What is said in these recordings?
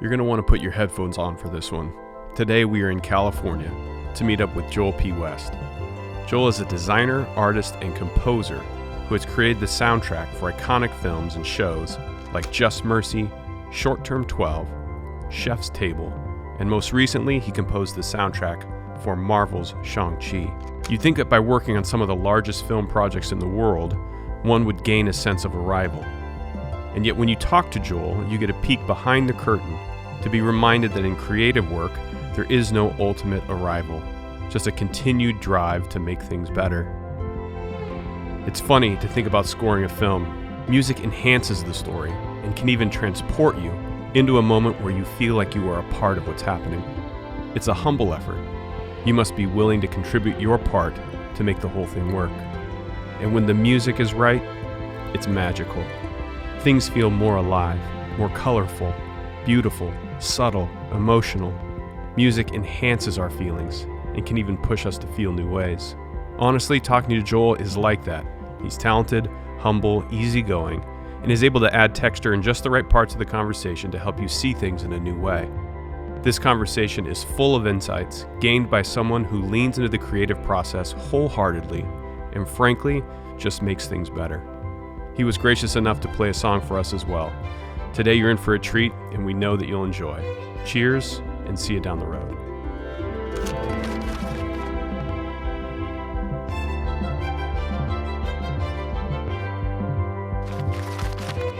You're going to want to put your headphones on for this one. Today we are in California to meet up with Joel P. West. Joel is a designer, artist, and composer who has created the soundtrack for iconic films and shows like Just Mercy, Short Term 12, Chef's Table, and most recently he composed the soundtrack for Marvels Shang Chi. You'd think that by working on some of the largest film projects in the world, one would gain a sense of arrival. And yet when you talk to Joel, you get a peek behind the curtain to be reminded that in creative work, there is no ultimate arrival, just a continued drive to make things better. It's funny to think about scoring a film. Music enhances the story and can even transport you into a moment where you feel like you are a part of what's happening. It's a humble effort. You must be willing to contribute your part to make the whole thing work. And when the music is right, it's magical. Things feel more alive, more colorful, beautiful, subtle, emotional. Music enhances our feelings and can even push us to feel new ways. Honestly, talking to Joel is like that. He's talented, humble, easygoing, and is able to add texture in just the right parts of the conversation to help you see things in a new way. This conversation is full of insights gained by someone who leans into the creative process wholeheartedly and frankly, just makes things better. He was gracious enough to play a song for us as well. Today you're in for a treat, and we know that you'll enjoy. Cheers, and see you down the road.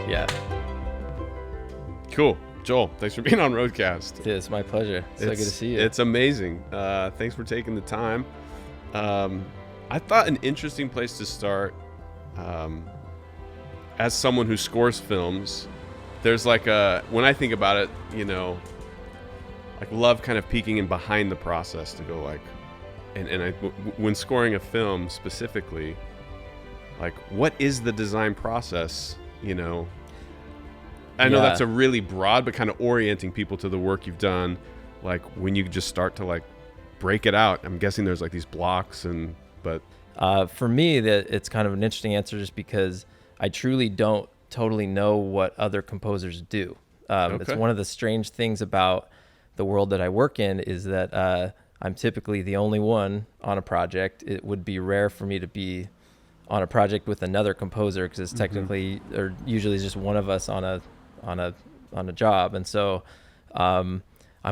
Yeah. Cool. Joel, thanks for being on Roadcast. Dude, it's my pleasure. So good to see you. It's amazing. Thanks for taking the time. I thought an interesting place to start, as someone who scores films, there's like when I think about it, you know, like love kind of peeking in behind the process to go like, when scoring a film specifically, like what is the design process, you know? I know that's a really broad, but kind of orienting people to the work you've done. Like when you just start to like break it out, I'm guessing there's like these blocks but for me, it's kind of an interesting answer just because I truly don't totally know what other composers do. It's one of the strange things about the world that I work in is that I'm typically the only one on a project. It would be rare for me to be on a project with another composer because it's technically or usually just one of us on a job. And so I'm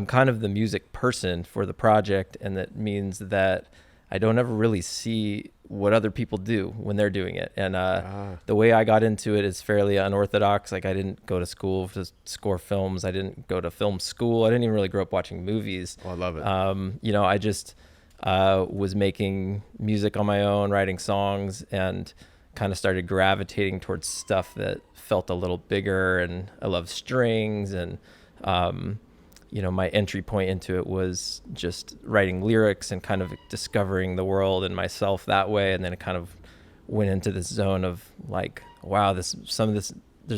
kind of the music person for the project, and that means that I don't ever really see what other people do when they're doing it. And the way I got into it is fairly unorthodox. Like I didn't go to school to score films. I didn't go to film school. I didn't even really grow up watching movies. Oh, I love it. You know, I just was making music on my own, writing songs, and kind of started gravitating towards stuff that felt a little bigger. And I love strings, and you know, my entry point into it was just writing lyrics and kind of discovering the world and myself that way. And then it kind of went into this zone of like, wow, there's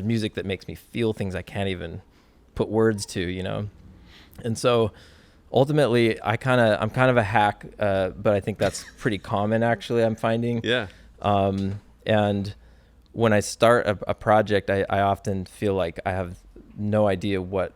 music that makes me feel things I can't even put words to, you know? And so ultimately I'm kind of a hack, but I think that's pretty common actually, I'm finding. Yeah. And when I start a project, I often feel like I have no idea what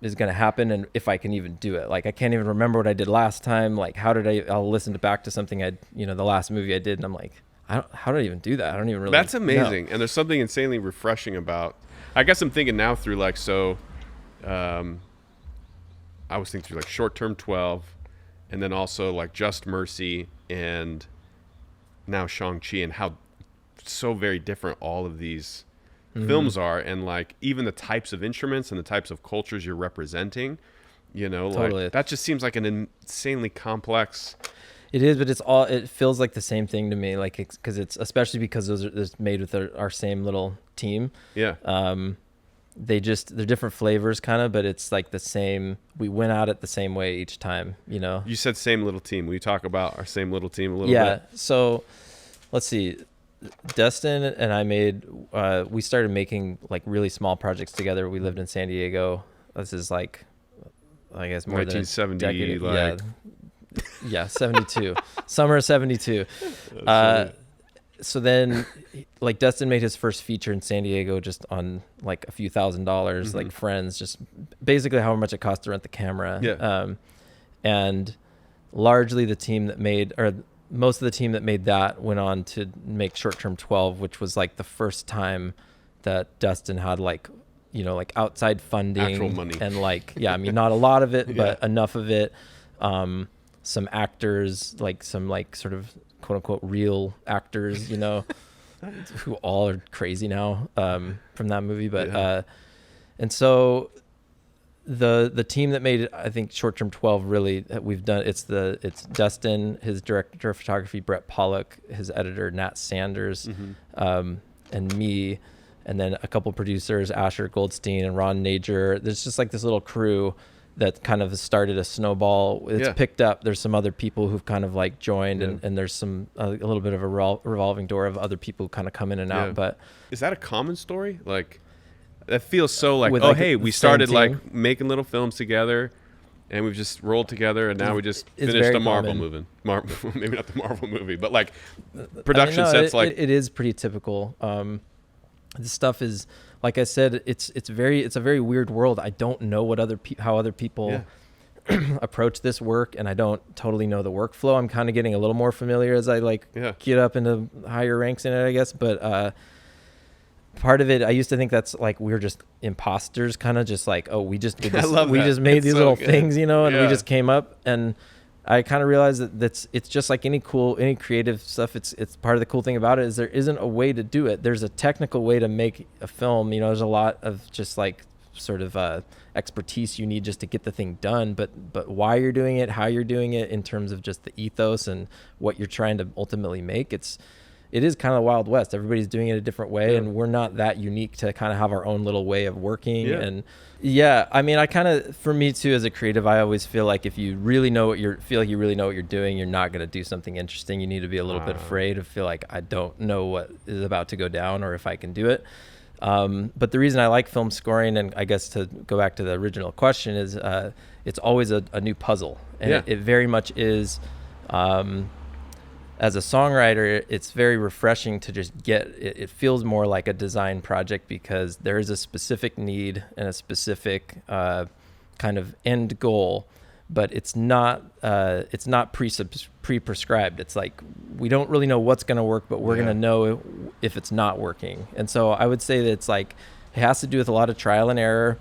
is going to happen and if I can even do it. Like I can't even remember what I did last time. Like I'll listen back to something the last movie I did, and I'm like, how did I even do that? I don't even really That's amazing. know. And there's something insanely refreshing about, I guess I'm thinking now through like, I was thinking through like Short Term 12 and then also like Just Mercy and now Shang-Chi, and how so very different all of these films are, and like even the types of instruments and the types of cultures you're representing, you know, totally. Like that just seems like an insanely complex. It is, but it feels like the same thing to me, like because it's especially because those made with our same little team. Yeah. They're different flavors kind of, but it's like the same. We went at it the same way each time, you know. You said same little team. Will you talk about our same little team a little bit? Yeah. So let's see. Destin and I we started making like really small projects together. We lived in San Diego. This is like, I guess more 1970, than a decade. like... Yeah, 72. Summer of 72. so then like Dustin made his first feature in San Diego just on like a few $1,000s, like friends, just basically how much it cost to rent the camera. Yeah. And largely the team that made, or most of the team that made that went on to make Short Term 12, which was like the first time that Dustin had like, you know, like outside funding, actual money. And like, yeah, I mean, not a lot of it, but enough of it. Some actors, like some like sort of quote unquote real actors, you know, who all are crazy now, from that movie. But, and so the team that made it, I think Short Term 12 really we've done, it's Dustin, his director of photography, Brett Pollock, his editor, Nat Sanders, and me, and then a couple producers, Asher Goldstein and Ron Nager. There's just like this little crew that kind of started a snowball. It's picked up. There's some other people who've kind of like joined, and there's some a little bit of a revolving door of other people who kind of come in and out. But is that a common story? Like, that feels so like, with oh, like hey, the we same started team? like making little films together, and we've just rolled together, and now we just It's finished very a Marvel common. movie. Maybe not the Marvel movie, but like I production mean, no, sets. Like, it is pretty typical. This stuff is, like I said, it's a very weird world. I don't know what how other people approach this work, and I don't totally know the workflow. I'm kind of getting a little more familiar as I get up into higher ranks in it, I guess. But part of it, I used to think that's like we're just imposters, kind of just like, oh, we just did this, we just made these little things, you know, and we just came up. And I kind of realized that it's just like any creative stuff. It's part of the cool thing about it is there isn't a way to do it. There's a technical way to make a film. You know, there's a lot of just like sort of expertise you need just to get the thing done. But why you're doing it, how you're doing it, in terms of just the ethos and what you're trying to ultimately make, it is kind of Wild West. Everybody's doing it a different way, and we're not that unique to kind of have our own little way of working. And I mean, I kind of, for me too, as a creative, I always feel like if you really know what feel like you really know what you're doing, you're not going to do something interesting. You need to be a little bit afraid of feel like I don't know what is about to go down or if I can do it. But the reason I like film scoring, and I guess to go back to the original question, is it's always a new puzzle, and it very much is. As a songwriter, it's very refreshing to just get it. It feels more like a design project because there is a specific need and a specific kind of end goal, but it's not pre-prescribed. It's like we don't really know what's going to work, but we're going to know if it's not working. And so I would say that it's like it has to do with a lot of trial and error,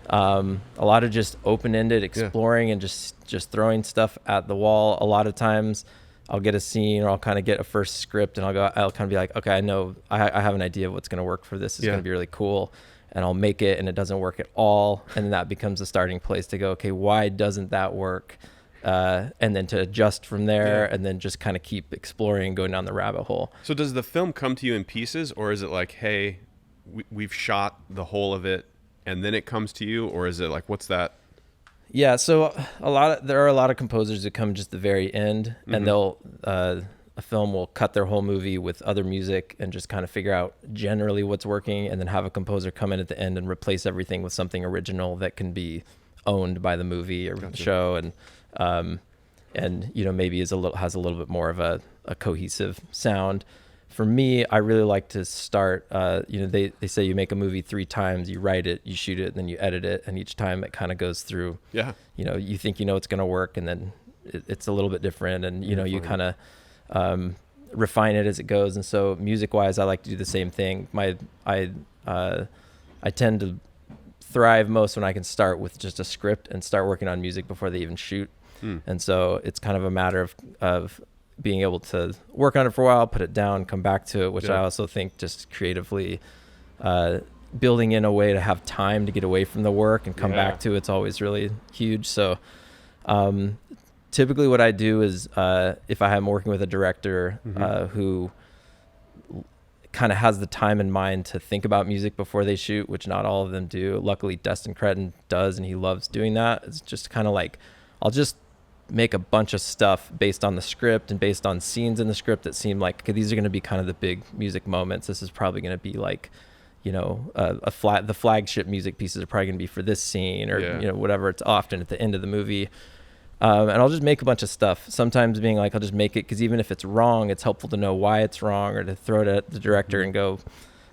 a lot of just open-ended exploring and just throwing stuff at the wall. A lot of times I'll get a scene, or I'll kind of get a first script, and I'll kind of be like, okay, I know I have an idea of what's going to work for this. It's going to be really cool. And I'll make it, and it doesn't work at all. And then that becomes a starting place to go, okay, why doesn't that work? And then to adjust from there, and then just kind of keep exploring and going down the rabbit hole. So does the film come to you in pieces, or is it like, hey, we've shot the whole of it, and then it comes to you? Or is it like, what's that? Yeah, so there are a lot of composers that come just the very end, and they'll a film will cut their whole movie with other music and just kind of figure out generally what's working, and then have a composer come in at the end and replace everything with something original that can be owned by the movie or the show, and you know, maybe has a little bit more of a cohesive sound. For me, I really like to start, you know, they say you make a movie 3 times, you write it, you shoot it, and then you edit it. And each time it kind of goes through, you know, you think, you know, it's going to work, and then it's a little bit different. And, you know, you kind of refine it as it goes. And so music wise, I like to do the same thing. I tend to thrive most when I can start with just a script and start working on music before they even shoot. And so it's kind of a matter of being able to work on it for a while, put it down, come back to it, which I also think just creatively building in a way to have time to get away from the work and come back to it's always really huge. So typically what I do is if I'm working with a director who kind of has the time in mind to think about music before they shoot, which not all of them do. Luckily, Dustin Cretton does, and he loves doing that. It's just kind of like, I'll just make a bunch of stuff based on the script and based on scenes in the script that seem like, okay, these are going to be kind of the big music moments. This is probably going to be like, you know, the flagship music pieces are probably going to be for this scene, or you know, whatever. It's often at the end of the movie. And I'll just make a bunch of stuff. Sometimes being like, I'll just make it because even if it's wrong, it's helpful to know why it's wrong, or to throw it at the director and go,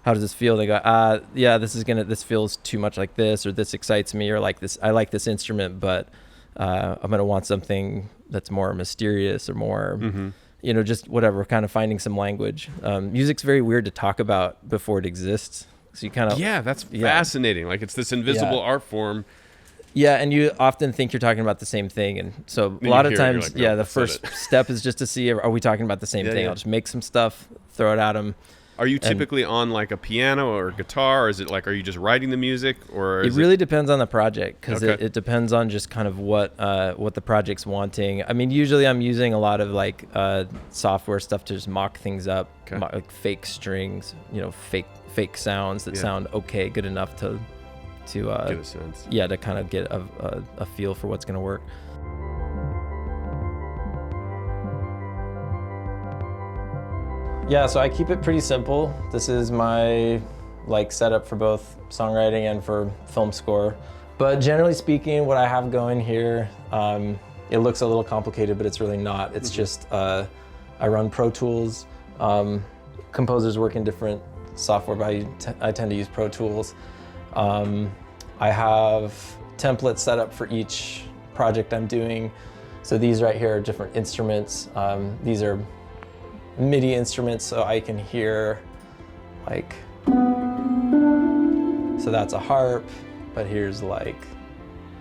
how does this feel? They go, yeah, this feels too much like this, or this excites me, or like this, I like this instrument, but I'm going to want something that's more mysterious or more, just whatever, kind of finding some language. Music's very weird to talk about before it exists. So you kind of, that's fascinating. Like it's this invisible art form. Yeah, and you often think you're talking about the same thing, and so a lot of times, like, no, the first step is just to see, are we talking about the same thing? I'll just make some stuff, throw it at them. Are you typically on like a piano or guitar, or is it like, are you just writing the music, or it really depends on the project, because it depends on just kind of what the project's wanting. I mean, usually I'm using a lot of like software stuff to just mock things up, like fake strings, fake sounds that sound good enough to get a sense. Yeah, to kind of get a feel for what's going to work. Yeah, so I keep it pretty simple. This is my setup for both songwriting and for film score. But generally speaking, what I have going here, it looks a little complicated, but it's really not. It's just I run Pro Tools. Composers work in different software, but I tend to use Pro Tools. I have templates set up for each project I'm doing. So these right here are different instruments. These are MIDI instruments, so I can hear so that's a harp, but here's like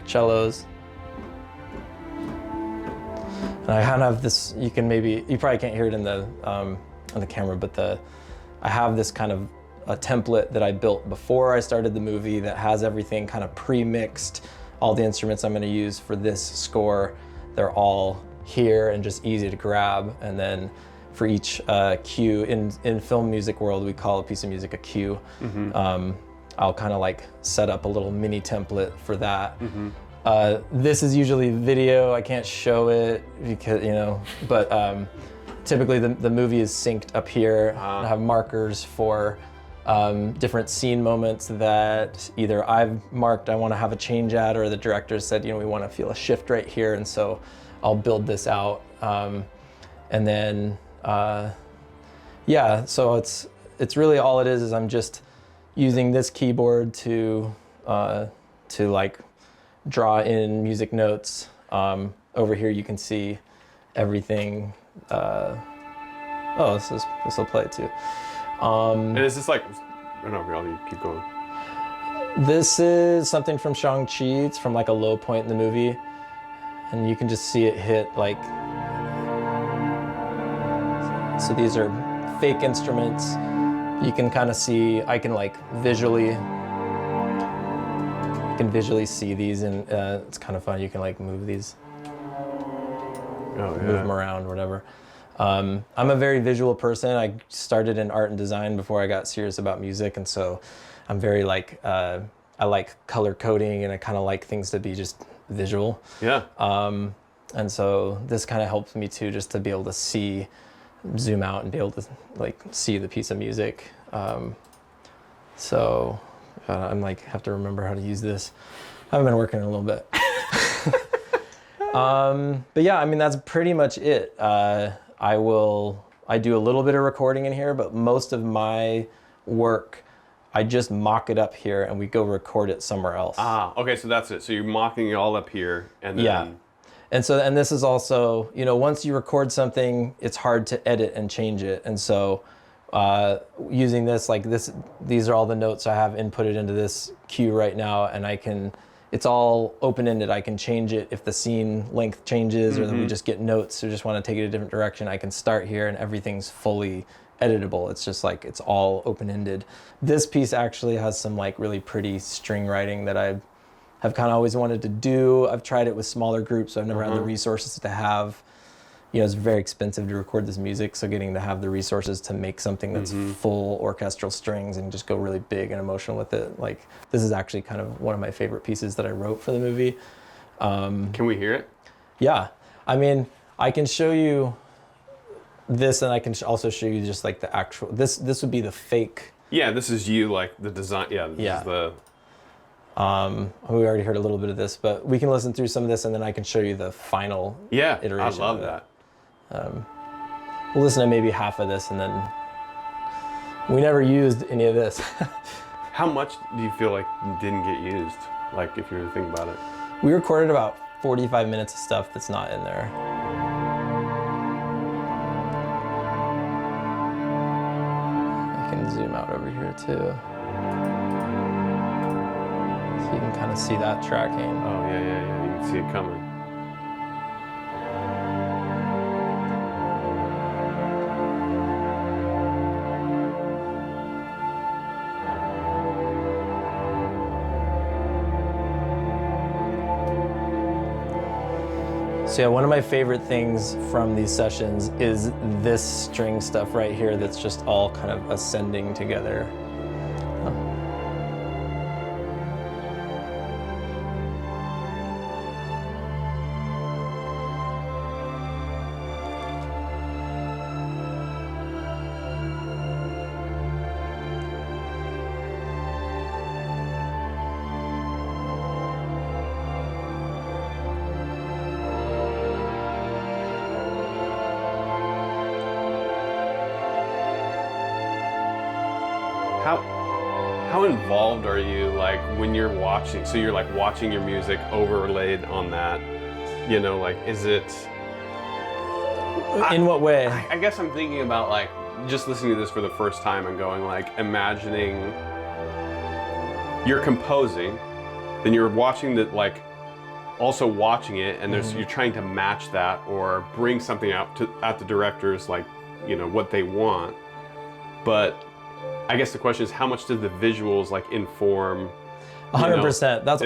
cellos. And I kind of have this, you probably can't hear it in the on the camera, but I have this kind of a template that I built before I started the movie that has everything kind of pre-mixed. All the instruments I'm going to use for this score, they're all here and just easy to grab. And then for each cue, in film music world, we call a piece of music a cue. I'll kind of like set up a little mini template for that. This is usually video. I can't show it because, but typically the movie is synced up here. I have markers for different scene moments that either I've marked I want to have a change at, or the director said, we want to feel a shift right here, and so I'll build this out. And then, so it's really all it is I'm just using this keyboard to like draw in music notes. Over here you can see everything. This will play too. And is this like, you keep going. This is something from Shang Chi. It's from like a low point in the movie. And you can just see it hit like, so these are fake instruments. You can kind of see, I can visually see these, and it's kind of fun. You can like move these, move them around, whatever. I'm a very visual person. I started in art and design before I got serious about music, and so I'm very I like color coding, and I kind of like things to be just visual. Yeah. And so this kind of helps me too, just to be able to zoom out and be able to see the piece of music. So I'm have to remember how to use this. I haven't been working in a little bit. But yeah, that's pretty much it. I do a little bit of recording in here, but most of my work, I just mock it up here and we go record it somewhere else. Okay, so that's it. So you're mocking it all up here, and then... And this is also, once you record something, it's hard to edit and change it. And so using this, these are all the notes I have inputted into this cue right now, and it's all open-ended. I can change it if the scene length changes, or then we just get notes or just want to take it a different direction. I can start here and everything's fully editable. It's just it's all open-ended. This piece actually has some really pretty string writing that I have kind of always wanted to do. I've tried it with smaller groups, so I've never had the resources to have. It's very expensive to record this music, so getting to have the resources to make something that's full orchestral strings and just go really big and emotional with it. This is actually kind of one of my favorite pieces that I wrote for the movie. Can we hear it? Yeah. I can show you this, and I can also show you just the actual, this would be the fake. Yeah, this is you, the design. Yeah, this is the... We already heard a little bit of this, but we can listen through some of this and then I can show you the final iteration. I love that. We'll listen to maybe half of this and then we never used any of this. How much do you feel like didn't get used? Like if you were to think about it. We recorded about 45 minutes of stuff that's not in there. I can zoom out over here too. So you can kind of see that tracking. Oh yeah. You can see it coming. So yeah, one of my favorite things from these sessions is this string stuff right here that's just all kind of ascending together. How involved are you, like, when you're watching? So you're like watching your music overlaid on that, you know, like, is it? In what way? I guess I'm thinking about like just listening to this for the first time and going like, imagining you're composing, then you're watching that, like, also watching it, and there's you're trying to match that or bring something out to at the director's, like, you know, what they want, but I guess the question is, how much do the visuals like inform? 100%. That's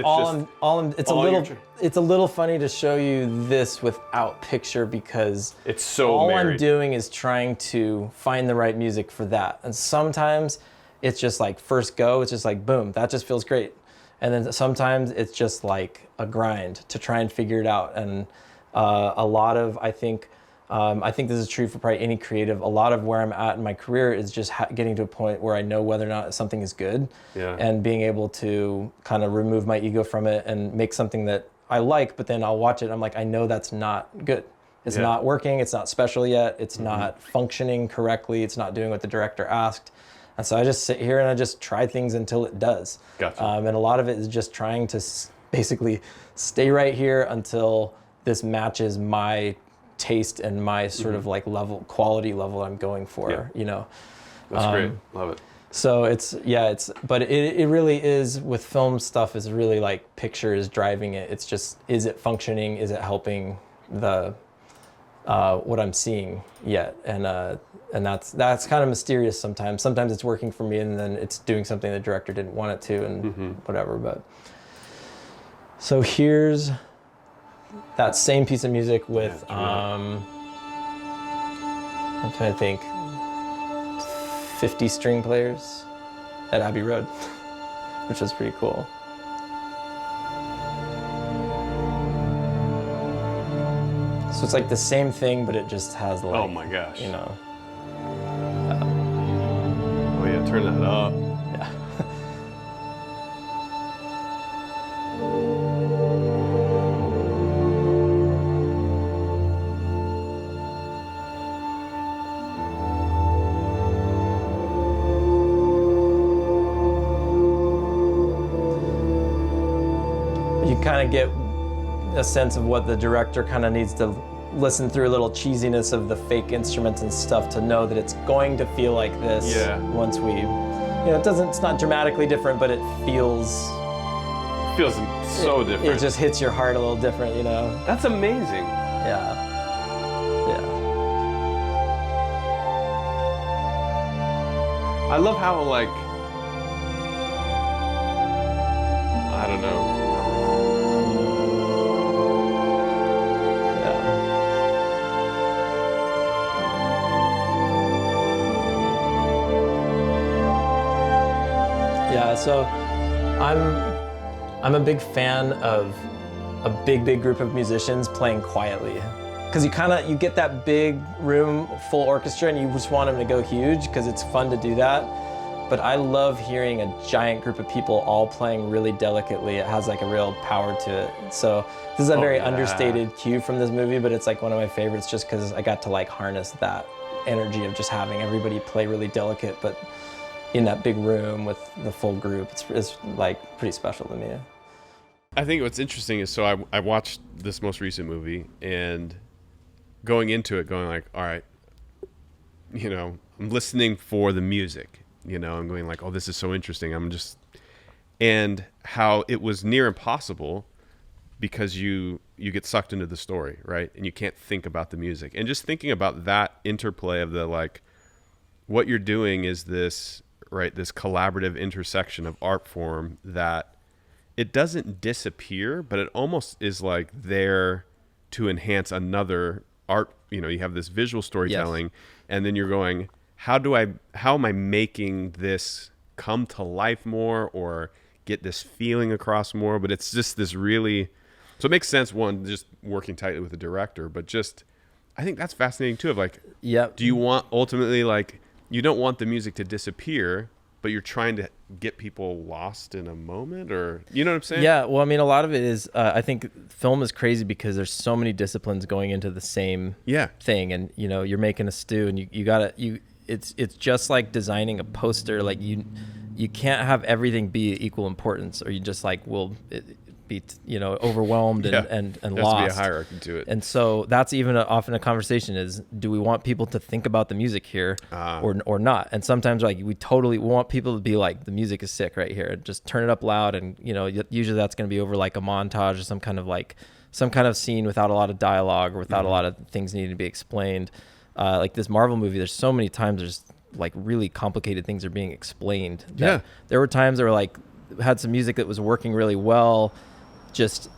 it's a little funny to show you this without picture because it's so all married. I'm doing is trying to find the right music for that. And sometimes it's just like first go, it's just like boom, that just feels great. And then sometimes it's just like a grind to try and figure it out. And a lot of, I think this is true for probably any creative. A lot of where I'm at in my career is just getting to a point where I know whether or not something is good, and being able to kind of remove my ego from it and make something that I like, but then I'll watch it and I'm like, I know that's not good. It's not working. It's not special yet. It's not functioning correctly. It's not doing what the director asked. And so I just sit here and I just try things until it does. Gotcha. And a lot of it is just trying to basically stay right here until this matches my taste and my sort of like quality level I'm going for, you know. That's great. Love it. So but it really is, with film stuff, is really like picture is driving it. It's just, is it functioning? Is it helping the what I'm seeing yet? And that's kind of mysterious sometimes. Sometimes it's working for me and then it's doing something the director didn't want it to, and whatever. But so here's that same piece of music with, I'm trying to think, 50 string players at Abbey Road, which was pretty cool. So it's like the same thing, but it just has like, oh my gosh, you know. Oh yeah, turn that up. Yeah. You kind of get a sense of what the director kind of needs to listen through, a little cheesiness of the fake instruments and stuff to know that it's going to feel like this once we, you know, it's not dramatically different, but it feels so different. It just hits your heart a little different, you know. That's amazing. Yeah. I love how, like, I don't know. Yeah, so I'm a big fan of a big group of musicians playing quietly, because you get that big room full orchestra and you just want them to go huge because it's fun to do that. but I love hearing a giant group of people all playing really delicately. It has like a real power to it. So this is a very understated cue from this movie, but it's like one of my favorites just because I got to like harness that energy of just having everybody play really delicate, but in that big room with the full group. It's like pretty special to me. I think what's interesting is, so I watched this most recent movie, and going into it going like, all right, you know, I'm listening for the music, you know, I'm going like, oh, this is so interesting. And how it was near impossible because you get sucked into the story, right? And you can't think about the music. And just thinking about that interplay of the, like, what you're doing is this, right, this collaborative intersection of art form that it doesn't disappear, but it almost is like there to enhance another art. You know, you have this visual storytelling, and then you're going, how am I making this come to life more or get this feeling across more? But it's just this really, so it makes sense, one, just working tightly with the director, but just, I think that's fascinating too, of like, do you want ultimately, like, you don't want the music to disappear, but you're trying to get people lost in a moment, or, you know what I'm saying? Yeah, well, I mean, a lot of it is, I think film is crazy because there's so many disciplines going into the same thing, and, you know, you're making a stew, and it's just like designing a poster. Like, you can't have everything be equal importance, or you just like be, you know, overwhelmed and There's lost. to be a hierarchy to it. And so that's even often a conversation is, do we want people to think about the music here or not? And sometimes, like, we want people to be like, the music is sick right here, just turn it up loud. And, you know, usually that's going to be over like a montage or some kind of scene without a lot of dialogue or without a lot of things needing to be explained. Like this Marvel movie, there's so many times there's like really complicated things are being explained. There were times that were like, had some music that was working really well, just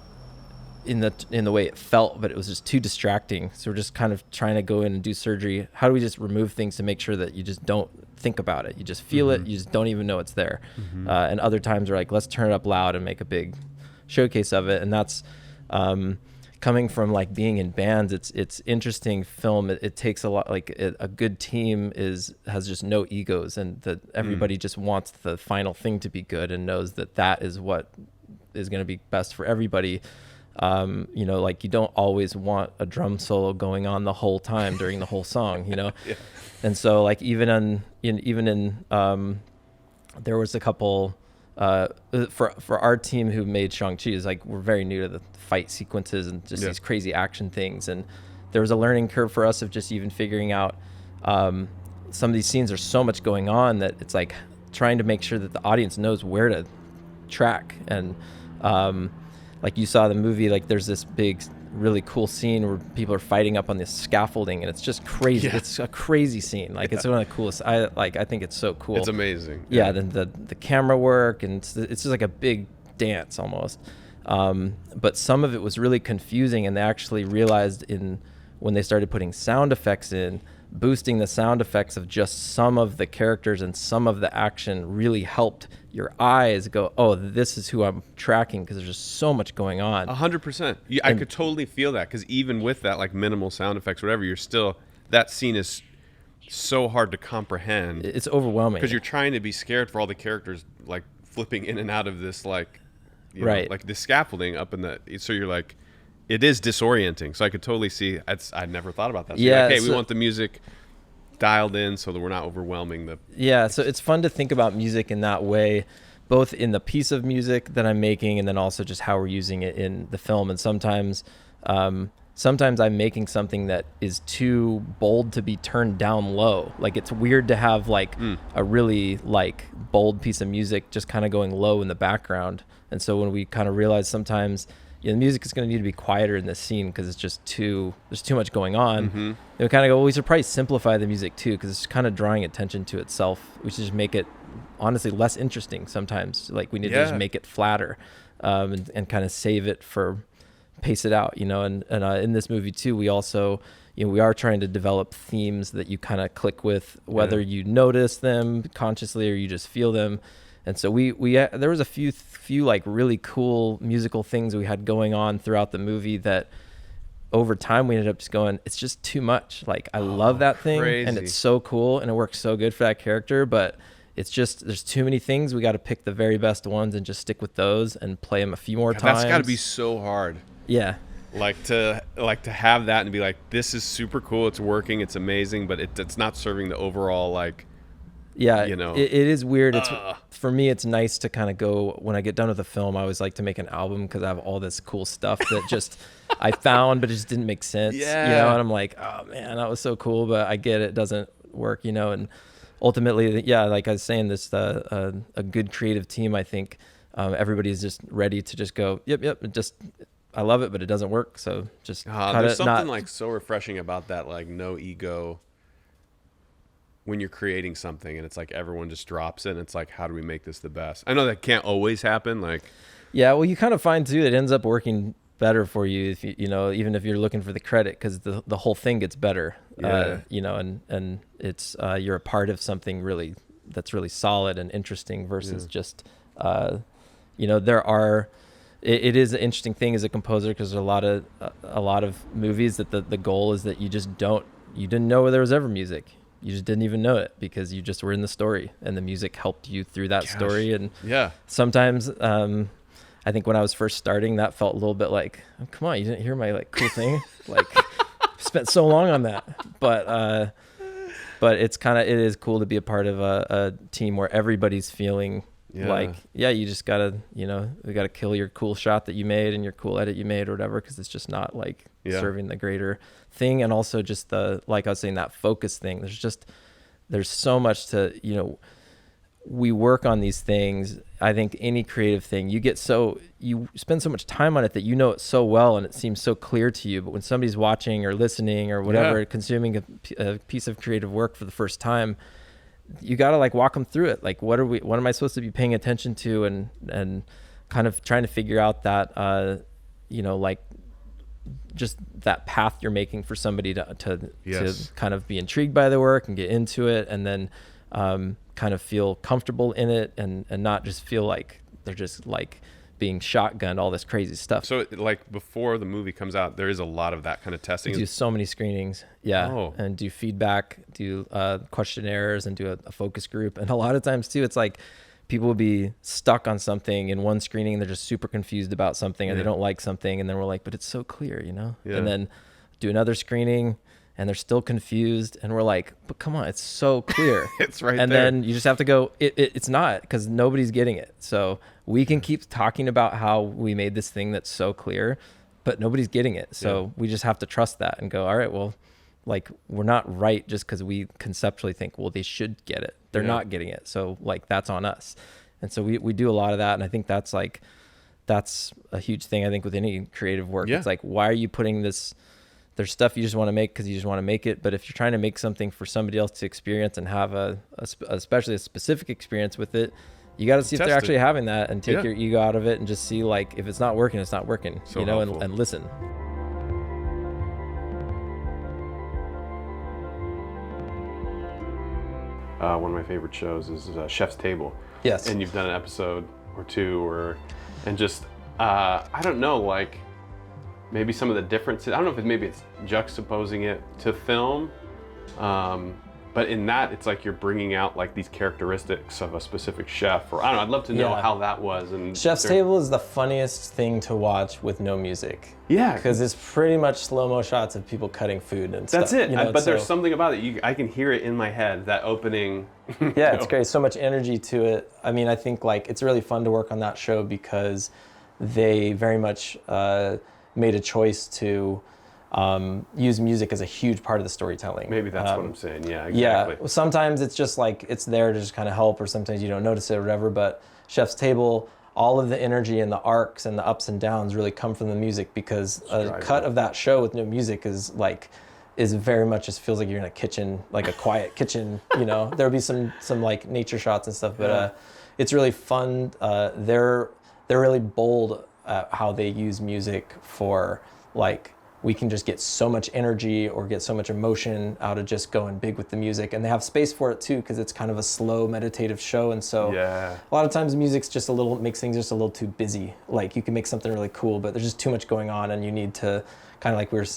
in the way it felt, but it was just too distracting. So we're just kind of trying to go in and do surgery. How do we just remove things to make sure that you just don't think about it? You just feel it. You just don't even know it's there. And other times we're like, let's turn it up loud and make a big showcase of it. And that's coming from like being in bands. It's interesting film. It takes a lot, like a good team has just no egos, and that everybody just wants the final thing to be good and knows that is what is going to be best for everybody. You know, like, you don't always want a drum solo going on the whole time during the whole song, you know? And so, like, even in there was a couple, for our team who made Shang Chi, is like, we're very new to the fight sequences and just these crazy action things. And there was a learning curve for us of just even figuring out, some of these scenes are so much going on that it's like trying to make sure that the audience knows where to track. And, like you saw the movie, like there's this big, really cool scene where people are fighting up on this scaffolding, and it's just crazy. It's a crazy scene. Like, it's one of the coolest. I think it's so cool. It's amazing. Then the camera work, and it's just like a big dance almost. But some of it was really confusing, and they actually realized when they started putting sound effects in, boosting the sound effects of just some of the characters and some of the action really helped your eyes go, oh, this is who I'm tracking, because there's just so much going on. 100%. I could totally feel that, because even with that, like, minimal sound effects, whatever, you're still, that scene is so hard to comprehend. It's overwhelming. Because you're trying to be scared for all the characters, like, flipping in and out of this, like, you know, like the scaffolding up in the, so you're like, it is disorienting. So I could totally see, I never thought about that. So like, hey, we want the music dialed in so that we're not overwhelming the... So it's fun to think about music in that way, both in the piece of music that I'm making, and then also just how we're using it in the film. And sometimes I'm making something that is too bold to be turned down low. Like, it's weird to have like a really like bold piece of music just kind of going low in the background. And so when we kind of realize sometimes, the music is going to need to be quieter in this scene because it's just there's too much going on. And we kind of go, well, we should probably simplify the music too, because it's kind of drawing attention to itself. We should just make it, honestly, less interesting sometimes. Like, we need to just make it flatter, and kind of save it pace it out, you know. And in this movie too, we also, you know, we are trying to develop themes that you kind of click with, whether you notice them consciously or you just feel them. And so we there was a few like really cool musical things we had going on throughout the movie that over time we ended up just going, it's just too much. Like, I love that thing, and it's so cool, and it works so good for that character, but it's just, there's too many things. We got to pick the very best ones and just stick with those and play them a few more times. That's got to be so hard. Yeah. Like to have that and be like, this is super cool. It's working. It's amazing, but it's not serving the overall, like, yeah, you know, it is weird. It's for me, it's nice to kind of go, when I get done with a film, I always like to make an album because I have all this cool stuff that just I found, but it just didn't make sense. Yeah. You know, and I'm like, oh man, that was so cool, but I get it doesn't work, you know. And ultimately, yeah, like I was saying, this a good creative team, I think everybody's just ready to just go, yep, it just, I love it, but it doesn't work. So just there's something like so refreshing about that, like no ego when you're creating something, and it's like everyone just drops it and it's like, how do we make this the best? I know that can't always happen, like, yeah, well, you kind of find too that it ends up working better for you if you know, even if you're looking for the credit, because the whole thing gets better. You know, and it's you're a part of something really that's really solid and interesting versus just you know, there are it is an interesting thing as a composer, because there's a lot of movies that the goal is that you didn't know there was ever music. You just didn't even know it because you just were in the story and the music helped you through that story. And sometimes I think when I was first starting, that felt a little bit like, oh, come on, you didn't hear my like cool thing? Like, spent so long on that. But it is cool to be a part of a team where everybody's feeling like, you just gotta, you know, we gotta kill your cool shot that you made and your cool edit you made or whatever, because it's just not like serving the greater thing. And also just like I was saying, that focus thing, there's so much to, you know, we work on these things. I think any creative thing, you spend so much time on it that you know it so well and it seems so clear to you. But when somebody's watching or listening or whatever, consuming a piece of creative work for the first time, you got to like walk them through it. Like, what am I supposed to be paying attention to? And kind of trying to figure out that, you know, like just that path you're making for somebody to kind of be intrigued by the work and get into it. And then, kind of feel comfortable in it and not just feel like they're just like being shotgunned all this crazy stuff. So like before the movie comes out, there is a lot of that kind of testing. We do so many screenings. And do feedback, do questionnaires, and do a focus group. And a lot of times too, it's like people will be stuck on something in one screening and they're just super confused about something and they don't like something. And then we're like, but it's so clear, you know? And then do another screening and they're still confused, and we're like, but come on, it's so clear. It's right and there. Then you just have to go, it's not, because nobody's getting it. So we can keep talking about how we made this thing that's so clear, but nobody's getting it. So we just have to trust that and go, all right, well, like, we're not right just because we conceptually think, well, they should get it. They're not getting it. So like, that's on us. And so we do a lot of that. And I think that's a huge thing, I think, with any creative work. It's like, why are you putting this? There's stuff you just want to make because you just want to make it. But if you're trying to make something for somebody else to experience and have especially a specific experience with it, you got to see if they're actually having that and take your ego out of it and just see, like, if it's not working, it's not working, so, you know, and listen. One of my favorite shows is Chef's Table. Yes. And you've done an episode or two and just, I don't know, like, maybe some of the differences. I don't know if maybe it's juxtaposing it to film, but in that it's like you're bringing out like these characteristics of a specific chef, or I don't know. I'd love to know how that was. And Chef's Table is the funniest thing to watch with no music. Yeah, because it's pretty much slow-mo shots of people cutting food and stuff. That's it. You know, but there's something about it. I can hear it in my head. That opening. Yeah, it's great. So much energy to it. I mean, I think like it's really fun to work on that show because they very much made a choice to use music as a huge part of the storytelling. Maybe that's what I'm saying. Yeah, exactly. Yeah, sometimes it's just like it's there to just kind of help, or sometimes you don't notice it or whatever. But Chef's Table, all of the energy and the arcs and the ups and downs really come from the music, because a cut of that show with no music is very much just feels like you're in a kitchen, like a quiet kitchen. You know, there'll be some like nature shots and stuff, but it's really fun. They're really bold how they use music for, like, we can just get so much energy or get so much emotion out of just going big with the music. And they have space for it too, because it's kind of a slow meditative show. And so a lot of times music's just makes things just a little too busy. Like, you can make something really cool, but there's just too much going on, and you need to kind of, like we were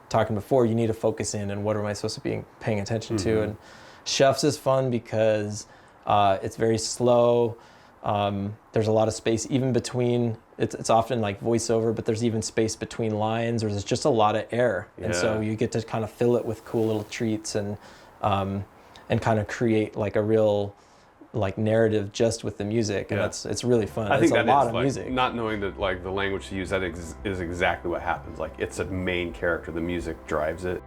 talking before, you need to focus in, and what am I supposed to be paying attention to? And Chefs is fun because It's very slow. There's a lot of space even between, it's often like voiceover, but there's even space between lines, or there's just a lot of air. And so you get to kind of fill it with cool little treats and kind of create like a real like narrative just with the music. And it's really fun. I think it's that a lot is of like, music. not knowing that like the language to use, that is exactly what happens. Like it's a main character, the music drives it.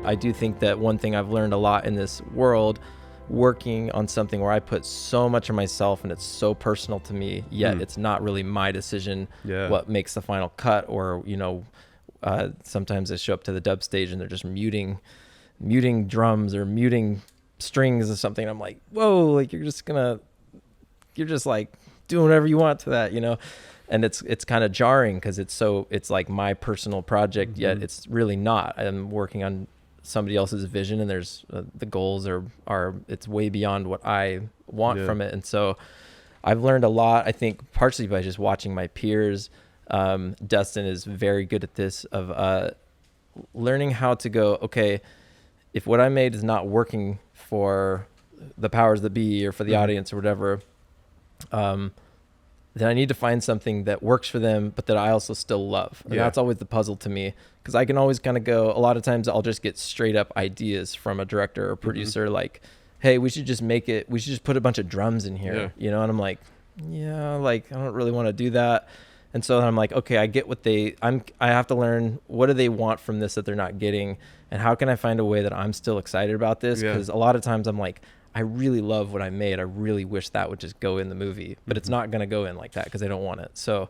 I do think that one thing I've learned a lot in this world, working on something where I put so much of myself and it's so personal to me, yet it's not really my decision what makes the final cut, or, you know, sometimes I show up to the dub stage and they're just muting drums or muting strings or something. I'm like, whoa, like you're just like doing whatever you want to that, you know? And it's kind of jarring because it's like my personal project, yet it's really not. I'm working on somebody else's vision, and there's the goals are it's way beyond what I want from it. And so I've learned a lot, I think partially by just watching my peers. Dustin is very good at this, of learning how to go, okay, if what I made is not working for the powers that be or for the audience or whatever, then I need to find something that works for them, but that I also still love. And that's always the puzzle to me, because I can always kind of go, a lot of times I'll just get straight up ideas from a director or producer, like, hey, we should just put a bunch of drums in here, you know? And I'm like, like, I don't really want to do that. And so I'm like, okay, I get what I have to learn, what do they want from this that they're not getting? And how can I find a way that I'm still excited about this? Because a lot of times I'm like, I really love what I made. I really wish that would just go in the movie, but it's not going to go in like that because they don't want it. So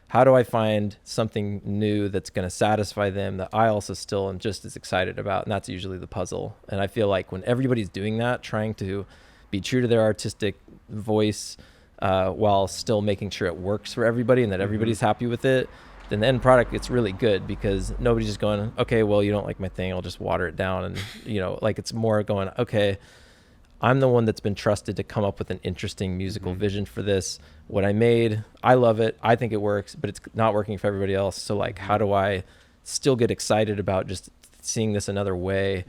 how do I find something new that's going to satisfy them that I also still am just as excited about? And that's usually the puzzle. And I feel like when everybody's doing that, trying to be true to their artistic voice, while still making sure it works for everybody and that everybody's happy with it, then the end product gets really good, because nobody's just going, okay, well, you don't like my thing, I'll just water it down. And, you know, like it's more going, okay, I'm the one that's been trusted to come up with an interesting musical vision for this. What I made, I love it, I think it works, but it's not working for everybody else. So like, how do I still get excited about just seeing this another way?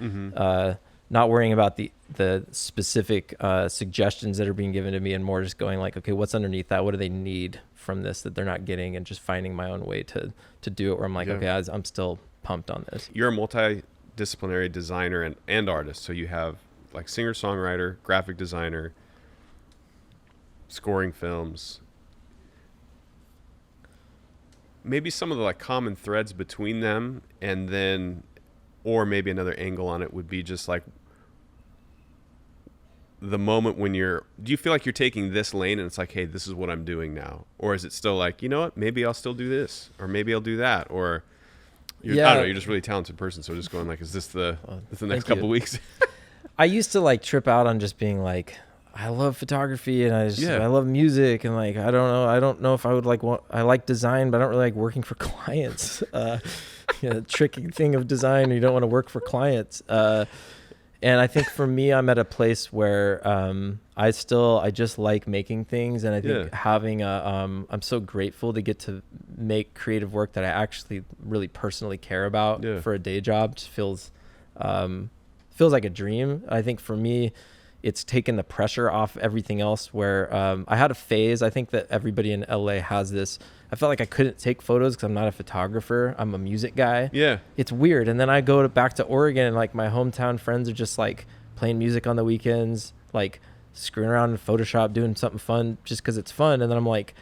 Not worrying about the specific suggestions that are being given to me, and more just going like, okay, what's underneath that? What do they need from this that they're not getting? And just finding my own way to do it, where I'm like, okay, I'm still pumped on this. You're a multidisciplinary designer and artist. So you have like singer-songwriter, graphic designer, scoring films. Maybe some of the like common threads between them, and then, or maybe another angle on it would be just like the moment when do you feel like you're taking this lane and it's like, hey, this is what I'm doing now? Or is it still like, you know what, maybe I'll still do this, or maybe I'll do that, or I don't know, you're just a really talented person. So just going like, is this the next couple weeks? I used to like trip out on just being like, I love photography and I love music, and like, I don't know if I would like I like design, but I don't really like working for clients. Tricky thing of design, you don't want to work for clients. And I think for me, I'm at a place where I just like making things, and I think having I'm so grateful to get to make creative work that I actually really personally care about for a day job. Just feels like a dream. I think for me, it's taken the pressure off everything else, where I had a phase. I think that everybody in LA has this. I felt like I couldn't take photos because I'm not a photographer. I'm a music guy. Yeah. It's weird. And then I go back to Oregon, and like my hometown friends are just like playing music on the weekends, like screwing around in Photoshop, doing something fun just because it's fun. And then I'm like,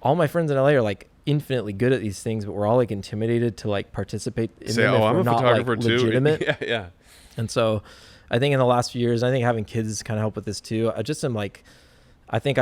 all my friends in LA are like infinitely good at these things, but we're all like intimidated to like participate in them if I'm we're a not photographer like too. legitimate. Yeah. And so I think in the last few years, I think having kids kind of helped with this too. I just am like, I think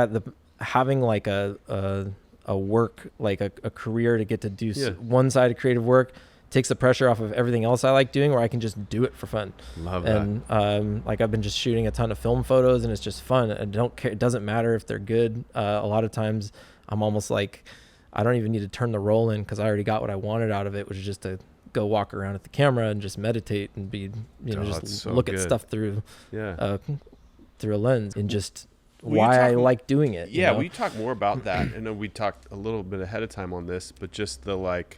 having like a work, like a career to get to do one side of creative work takes the pressure off of everything else I like doing, where I can just do it for fun. Love that. And like I've been just shooting a ton of film photos, and it's just fun. I don't care. It doesn't matter if they're good. A lot of times I'm almost like, I don't even need to turn the roll in, because I already got what I wanted out of it, which is just to go walk around at the camera and just meditate and be, just so look at stuff through through a lens, and just I like doing it. Yeah, will you talk more about that? I know we talked a little bit ahead of time on this, but just the like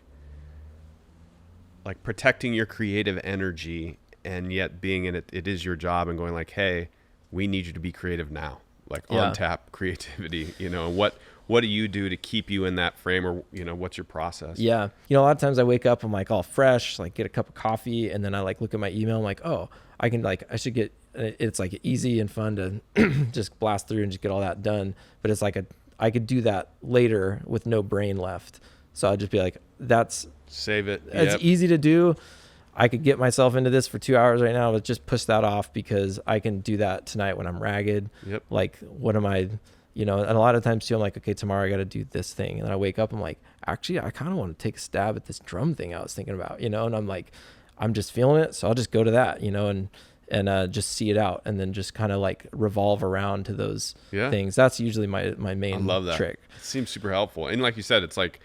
protecting your creative energy and yet being in it, it is your job, and going like, hey, we need you to be creative now, like on tap creativity, what do you do to keep you in that frame, or, what's your process? Yeah. A lot of times I wake up, I'm like all fresh, like get a cup of coffee, and then I like look at my email. I'm like, oh, I should get, it's like easy and fun to just blast through and just get all that done. But it's like I could do that later with no brain left. So I'll just be like, save it. It's easy to do. I could get myself into this for 2 hours right now, but just push that off because I can do that tonight when I'm ragged. Yep. Like, what am I, and a lot of times too, I'm like, okay, tomorrow I got to do this thing. And then I wake up, I'm like, actually, I kind of want to take a stab at this drum thing I was thinking about, and I'm like, I'm just feeling it. So I'll just go to that, and just see it out, and then just kind of like revolve around to those things. That's usually my main I love that. trick. It seems super helpful. And like you said, it's like,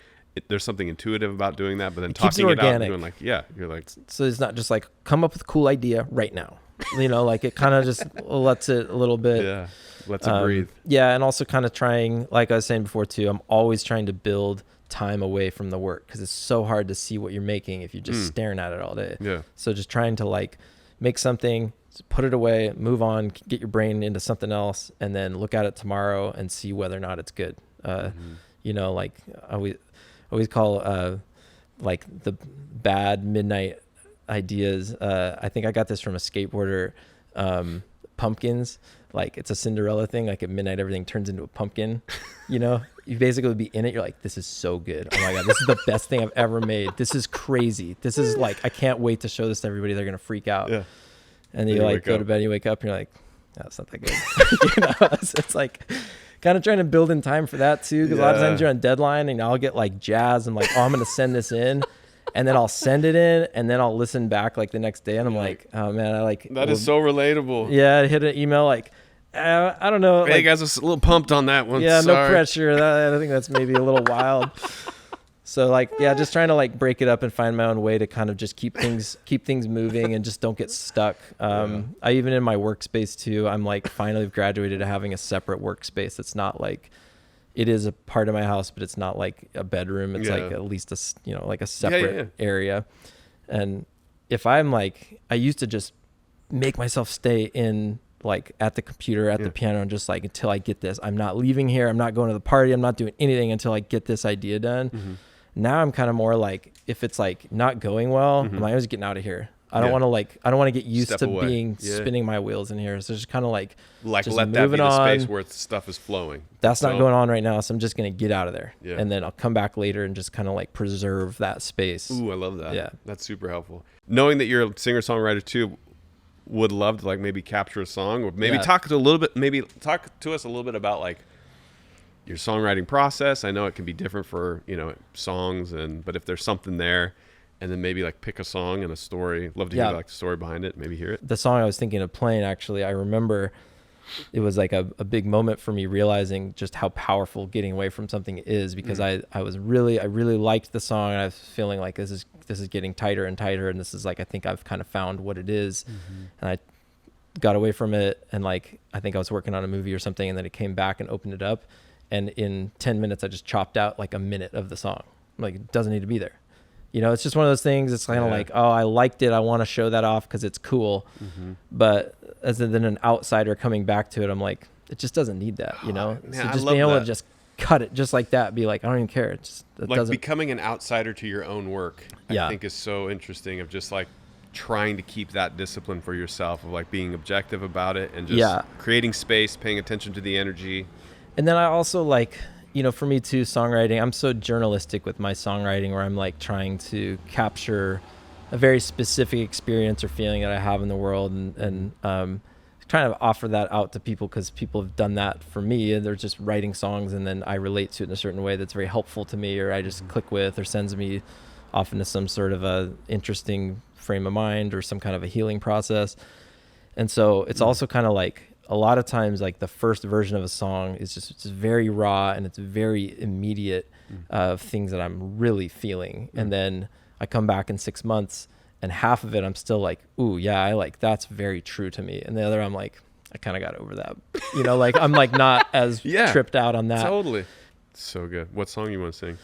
there's something intuitive about doing that, but then talking it out and doing like, you're like, so it's not just like come up with a cool idea right now, like it kind of just lets it a little bit, lets it breathe. Yeah. And also kind of trying, like I was saying before too, I'm always trying to build time away from the work, because it's so hard to see what you're making if you're just staring at it all day. Yeah. So just trying to like make something, put it away, move on, get your brain into something else, and then look at it tomorrow and see whether or not it's good. Like I always call like the bad midnight ideas. I think I got this from a skateboarder. Pumpkins, like it's a Cinderella thing. Like at midnight, everything turns into a pumpkin. You basically be in it. You're like, this is so good. Oh my God, this is the best thing I've ever made. This is crazy. This is like, I can't wait to show this to everybody. They're gonna freak out. Yeah. And then you like go to bed. You wake up and you're like, that's not that good. It's like kind of trying to build in time for that too, because a lot of times you're on deadline and I'll get like jazzed. I'm like, oh, I'm gonna send this in, and then I'll send it in, and then I'll listen back like the next day, and I'm like, oh man, I like that is so relatable. Yeah, I hit an email like, I don't know. Hey like, guys, I was a little pumped on that one. Yeah, Sorry. No pressure. I think that's maybe a little wild. So like, just trying to like break it up and find my own way to kind of just keep things moving and just don't get stuck. I even in my workspace too, I'm like finally graduated to having a separate workspace. It's not like, it is a part of my house, but it's not like a bedroom. It's like at least like a separate area. And if I'm like, I used to just make myself stay in like at the computer, at the piano, and just like, until I get this, I'm not leaving here. I'm not going to the party. I'm not doing anything until I get this idea done. Mm-hmm. Now I'm kind of more like, if it's like not going well, I'm like, I was getting out of here. I don't want to get used Step to away. Being spinning my wheels in here. So just kind of like just let that be the space where stuff is flowing. That's not going on right now. So I'm just going to get out of there. Yeah. And then I'll come back later and just kind of like preserve that space. Ooh, I love that. Yeah. That's super helpful. Knowing that you're a singer-songwriter too, would love to like maybe capture a song, or maybe talk to us a little bit about like your songwriting process. I know it can be different for, songs, but if there's something there, and then maybe like pick a song and a story. Love to hear like the story behind it. Maybe hear it. The song I was thinking of playing, actually, I remember it was like a big moment for me, realizing just how powerful getting away from something is, because I really liked the song, and I was feeling like this is getting tighter and tighter, and this is like, I think I've kind of found what it is. And I got away from it, and like I think I was working on a movie or something, and then it came back and opened it up, and in 10 minutes I just chopped out like a minute of the song. Like, it doesn't need to be there. It's just one of those things. It's kind of like, oh, I liked it, I want to show that off because it's cool. But as then an outsider coming back to it, I'm like, it just doesn't need that, Man, so just being able to just cut it just like that, be like, I don't even care. It doesn't. Becoming an outsider to your own work, I think is so interesting, of just like trying to keep that discipline for yourself, of like being objective about it, and just creating space, paying attention to the energy. And then I also like, for me too, songwriting, I'm so journalistic with my songwriting, where I'm like trying to capture a very specific experience or feeling that I have in the world, and trying to offer that out to people, because people have done that for me, and they're just writing songs, and then I relate to it in a certain way that's very helpful to me, or I just click with, or sends me off into some sort of a interesting frame of mind, or some kind of a healing process. And so it's also kind of like, a lot of times, like the first version of a song is it's very raw, and it's very immediate of things that I'm really feeling. And then I come back in 6 months, and half of it I'm still like, ooh, yeah, I like, that's very true to me. And the other, I'm like, I kind of got over that. Like I'm like not as tripped out on that. Totally. So good. What song you want to sing?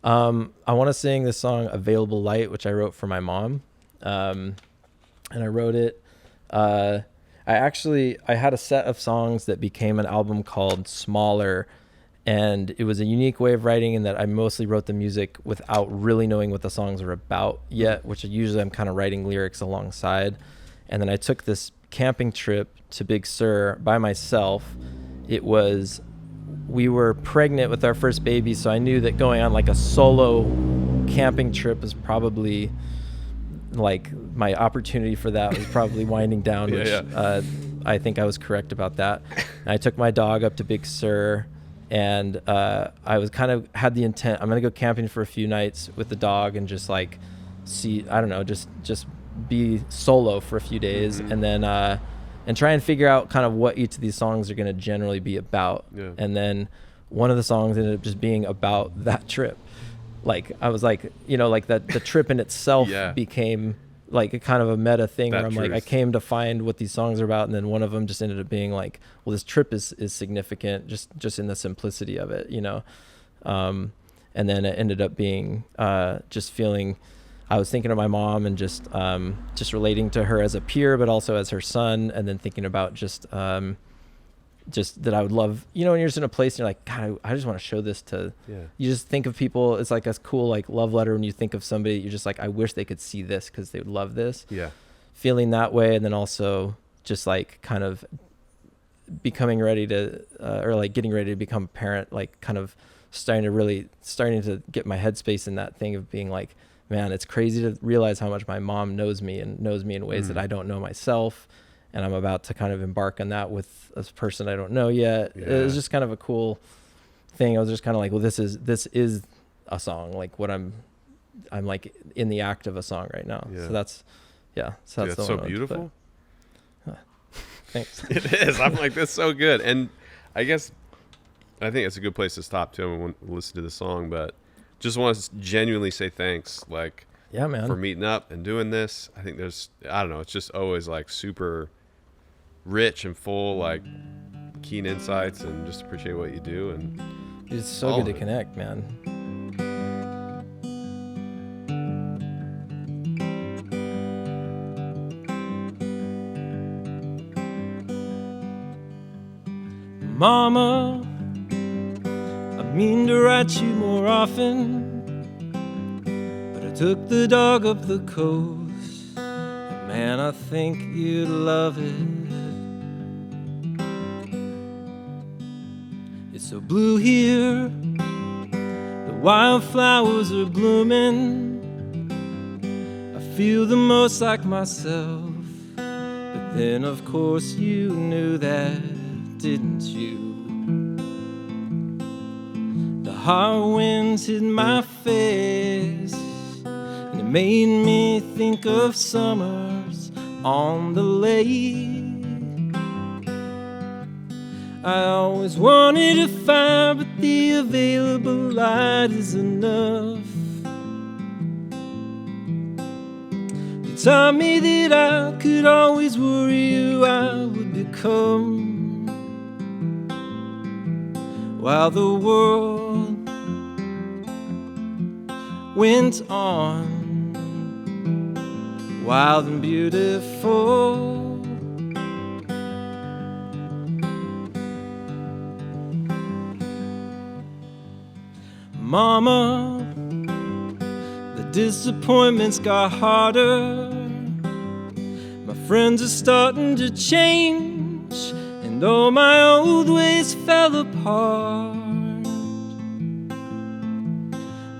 I want to sing the song Available Light, which I wrote for my mom. and I wrote it. I had a set of songs that became an album called Smaller, and it was a unique way of writing in that I mostly wrote the music without really knowing what the songs are about yet, which usually I'm kind of writing lyrics alongside. And then I took this camping trip to Big Sur by myself. We were pregnant with our first baby, so I knew that going on like a solo camping trip was probably like my opportunity for that was probably winding down, which I think I was correct about that. And I took my dog up to Big Sur, and I was kind of had the intent, I'm going to go camping for a few nights with the dog and just like see, I don't know, just be solo for a few days, and then and try and figure out kind of what each of these songs are going to generally be about. Yeah. And then one of the songs ended up just being about that trip. Like I was like, like that the trip in itself became like a kind of a meta thing where I'm like, I came to find what these songs are about. And then one of them just ended up being like, well, this trip is significant just in the simplicity of it, and then it ended up being just feeling, I was thinking of my mom and just relating to her as a peer, but also as her son. And then thinking about just that I would love, when you're just in a place and you're like, God, I just want to show this to, you just think of people. It's like a cool, like love letter. When you think of somebody, you're just like, I wish they could see this because they would love this. Yeah. Feeling that way. And then also just like kind of becoming ready to, or like getting ready to become a parent, like kind of starting to get my headspace in that thing of being like, man, it's crazy to realize how much my mom knows me in ways that I don't know myself. And I'm about to kind of embark on that with a person I don't know yet. Yeah. It was just kind of a cool thing. I was just kind of like, well, this is a song. Like what I'm like in the act of a song right now. Yeah. So that's so beautiful. Thanks. It is. I'm like, that's so good. And I think it's a good place to stop too. I want to listen to the song, but just want to genuinely say thanks. Like, yeah, man, for meeting up and doing this. I think it's just always like super rich and full, like keen insights, and just appreciate what you do. And it's so good to connect, man. Mama, I mean to write you more often, but I took the dog up the coast, and man, I think you'd love it. It's so blue here, the wildflowers are blooming. I feel the most like myself, but then of course you knew that, didn't you? The hard winds hit my face, and it made me think of summers on the lake. I always wanted a fire, but the available light is enough. You taught me that I could always worry who I would become, while the world went on, wild and beautiful. Mama, the disappointments got harder. My friends are starting to change, and all my old ways fell apart.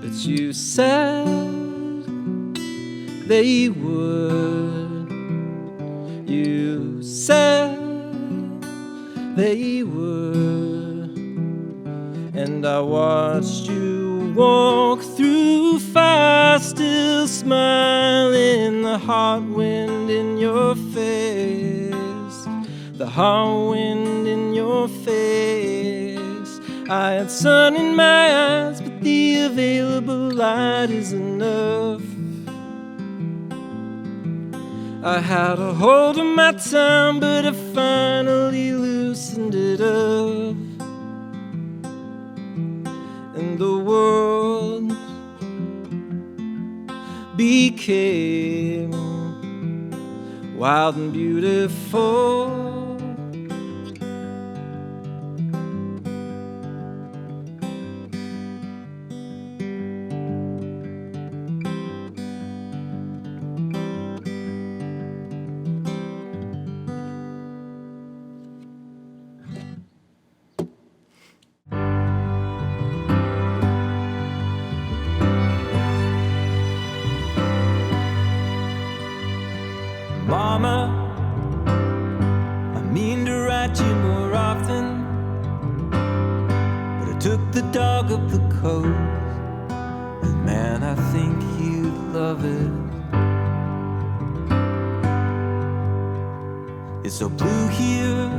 But you said they would. You said they would. And I watched you walk through fire, still smiling, the hot wind in your face, the hot wind in your face. I had sun in my eyes, but the available light is enough. I had a hold of my time, but I finally loosened it up. And the world became wild and beautiful. Mama, I mean to write you more often, but I took the dog up the coast, and man, I think you'd love it. It's so blue here,